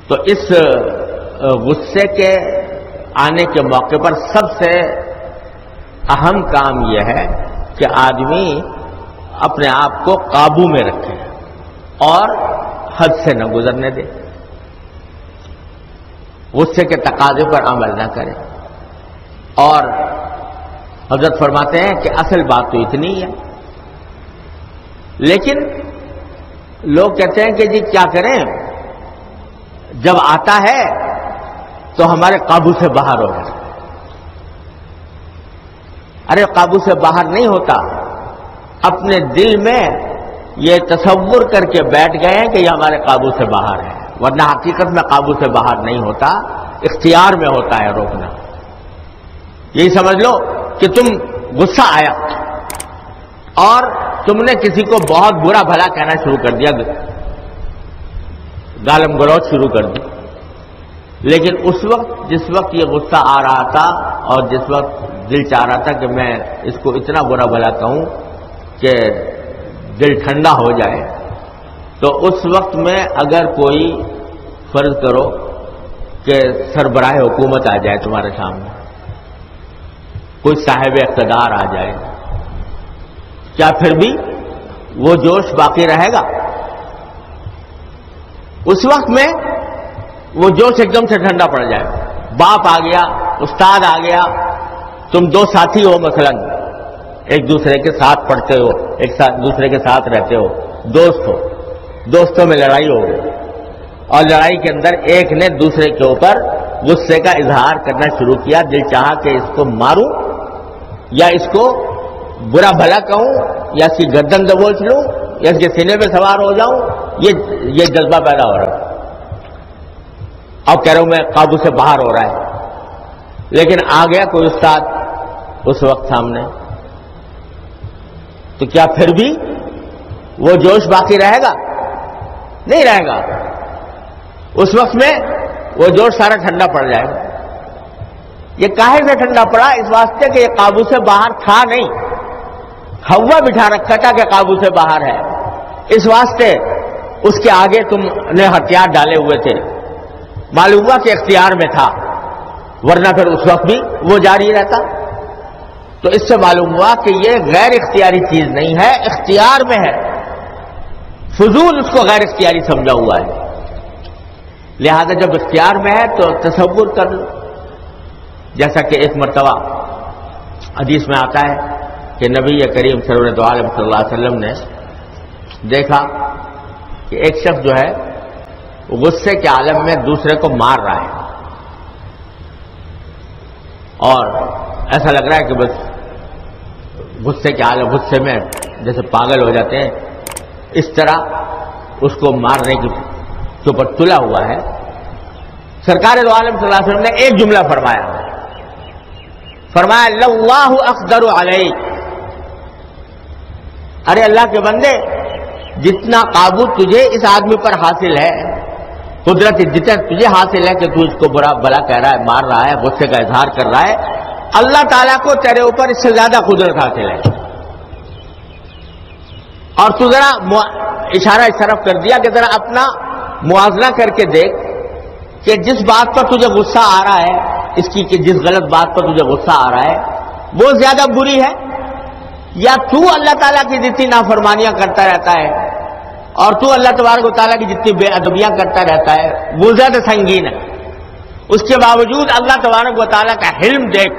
تو اس غصے کے آنے کے موقع پر سب سے اہم کام یہ ہے کہ آدمی اپنے آپ کو قابو میں رکھے اور حد سے نہ گزرنے دے، غصے کے تقاضے پر عمل نہ کرے. اور حضرت فرماتے ہیں کہ اصل بات تو اتنی ہے، لیکن لوگ کہتے ہیں کہ جی کیا کریں، جب آتا ہے تو ہمارے قابو سے باہر ہو جائے. ارے قابو سے باہر نہیں ہوتا، اپنے دل میں یہ تصور کر کے بیٹھ گئے ہیں کہ یہ ہمارے قابو سے باہر ہے، ورنہ حقیقت میں قابو سے باہر نہیں ہوتا، اختیار میں ہوتا ہے روکنا. یہی سمجھ لو کہ تم غصہ آیا اور تم نے کسی کو بہت برا بھلا کہنا شروع کر دیا، گالم گلوچ شروع کر دی، لیکن اس وقت جس وقت یہ غصہ آ رہا تھا اور جس وقت دل چاہ رہا تھا کہ میں اس کو اتنا برا بھلا کہوں کہ دل ٹھنڈا ہو جائے، تو اس وقت میں اگر کوئی فرض کرو کہ سربراہ حکومت آ جائے تمہارے سامنے، کوئی صاحب اقتدار آ جائے، کیا پھر بھی وہ جوش باقی رہے گا؟ اس وقت میں وہ جوش ایک دم سے ٹھنڈا پڑ جائے. باپ آ گیا، استاد آ گیا، تم دو ساتھی ہو مثلا، ایک دوسرے کے ساتھ پڑھتے ہو، ایک دوسرے کے ساتھ رہتے ہو، دوست ہو، دوستوں میں لڑائی ہو گئی اور لڑائی کے اندر ایک نے دوسرے کے اوپر غصے کا اظہار کرنا شروع کیا، دل چاہا کہ اس کو ماروں یا اس کو برا بھلا کہوں یا اس کی گردن دبوچ لوں یا اس کے سینے پہ سوار ہو جاؤں، یہ جذبہ پیدا ہو رہا ہے اور کہہ رہا ہوں میں قابو سے باہر ہو رہا ہے. لیکن آ گیا کوئی استاد اس وقت سامنے، تو کیا پھر بھی وہ جوش باقی رہے گا؟ نہیں رہے گا. اس وقت میں وہ جوش سارا ٹھنڈا پڑ جائے گا. یہ کاہے سے ٹھنڈا پڑا؟ اس واسطے کہ یہ قابو سے باہر تھا نہیں، ہوا بٹھا رکھا تھا کہ قابو سے باہر ہے، اس واسطے اس کے آگے تم نے ہتھیار ڈالے ہوئے تھے، معلوم ہوا کہ اختیار میں تھا، ورنہ پھر اس وقت بھی وہ جاری رہتا. تو اس سے معلوم ہوا کہ یہ غیر اختیاری چیز نہیں ہے، اختیار میں ہے، فضول اس کو غیر اختیاری سمجھا ہوا ہے. لہذا جب اختیار میں ہے تو تصور کر لو، جیسا کہ ایک مرتبہ حدیث میں آتا ہے کہ نبی کریم سرور دو عالم صلی اللہ علیہ وسلم نے دیکھا کہ ایک شخص جو ہے غصے کے عالم میں دوسرے کو مار رہا ہے اور ایسا لگ رہا ہے کہ بس غصے کے عالم، غصے میں جیسے پاگل ہو جاتے ہیں، اس طرح اس کو مارنے کے اوپر تلا ہوا ہے. سرکار دو عالم صلی اللہ علیہ وسلم نے ایک جملہ فرمایا اللہ اقدر علیک، ارے اللہ کے بندے جتنا قابو تجھے اس آدمی پر حاصل ہے، قدرت جتنا تجھے حاصل ہے کہ تو اس کو برا بلا کہہ رہا ہے، مار رہا ہے، غصے کا اظہار کر رہا ہے، اللہ تعالیٰ کو تیرے اوپر اس سے زیادہ قدرت حاصل ہے. اور تو ذرا اشارہ اس طرف کر دیا کہ ذرا اپنا موازنہ کر کے دیکھ کہ جس بات پر تجھے غصہ آ رہا ہے، اس کی کہ جس غلط بات پر تجھے غصہ آ رہا ہے وہ زیادہ بری ہے یا تو اللہ تعالیٰ کی جتنی نافرمانیاں کرتا رہتا ہے اور تو اللہ تبارک و تعالیٰ کی جتنی بے ادبیاں کرتا رہتا ہے وہ زیادہ سنگین ہے. اس کے باوجود اللہ تبارک و تعالیٰ کا حلم دیکھ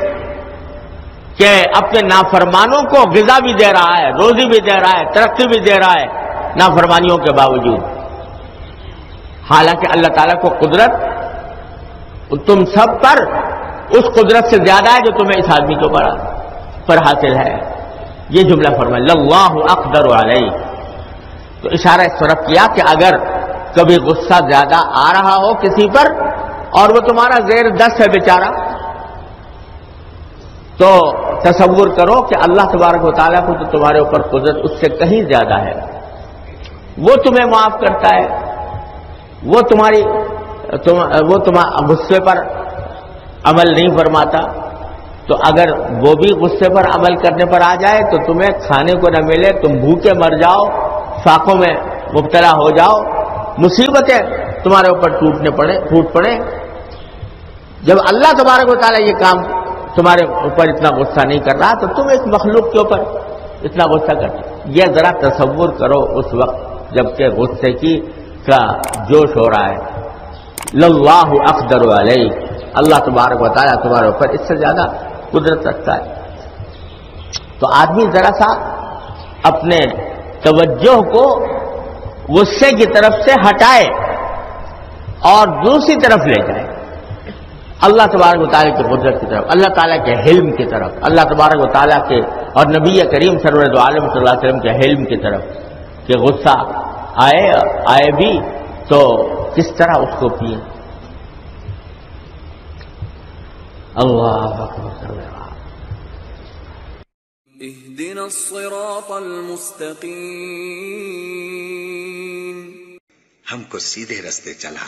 کہ اپنے نافرمانوں کو غذا بھی دے رہا ہے، روزی بھی دے رہا ہے، ترقی بھی دے رہا ہے نافرمانیوں کے باوجود. حالانکہ اللہ تعالیٰ کو قدرت تم سب پر اس قدرت سے زیادہ ہے جو تمہیں اس آدمی کے پر حاصل ہے. یہ جملہ فرمایا اللہ اقدر علیہ. تو اشارہ اس طرف کیا کہ اگر کبھی غصہ زیادہ آ رہا ہو کسی پر اور وہ تمہارا زیر دست ہے بیچارہ، تو تصور کرو کہ اللہ تبارک و تعالیٰ کو تو تمہارے اوپر قدرت اس سے کہیں زیادہ ہے، وہ تمہیں معاف کرتا ہے، وہ تمہارے غصے پر عمل نہیں فرماتا. تو اگر وہ بھی غصے پر عمل کرنے پر آ جائے تو تمہیں کھانے کو نہ ملے، تم بھوکے مر جاؤ، فاقوں میں مبتلا ہو جاؤ، مصیبتیں تمہارے اوپر ٹوٹ پڑے. جب اللہ تبارک و تعالیٰ یہ کام تمہارے اوپر اتنا غصہ نہیں کر رہا تو تم ایک مخلوق کے اوپر اتنا غصہ کرتے. یہ ذرا تصور کرو اس وقت جبکہ غصے کا جوش ہو رہا ہے. للہ اقدر علیہ، اللہ تبارک و تعالیٰ تمہارے اوپر اس سے زیادہ قدرت رکھتا ہے. تو آدمی ذرا سا اپنے توجہ کو غصے کی طرف سے ہٹائے اور دوسری طرف لے جائے، اللہ تبارک و تعالیٰ کی قدرت کی طرف، اللہ تعالیٰ کے حلم کی طرف، اللہ تبارک و تعالیٰ کے اور نبی کریم سرور دو عالم صلی اللہ علیہ وسلم کے حلم کی طرف کہ غصہ آئے بھی تو کس طرح اس کو پیے. اللہ اکبر. اهدنا الصراط المستقیم، ہم کو سیدھے رستے چلا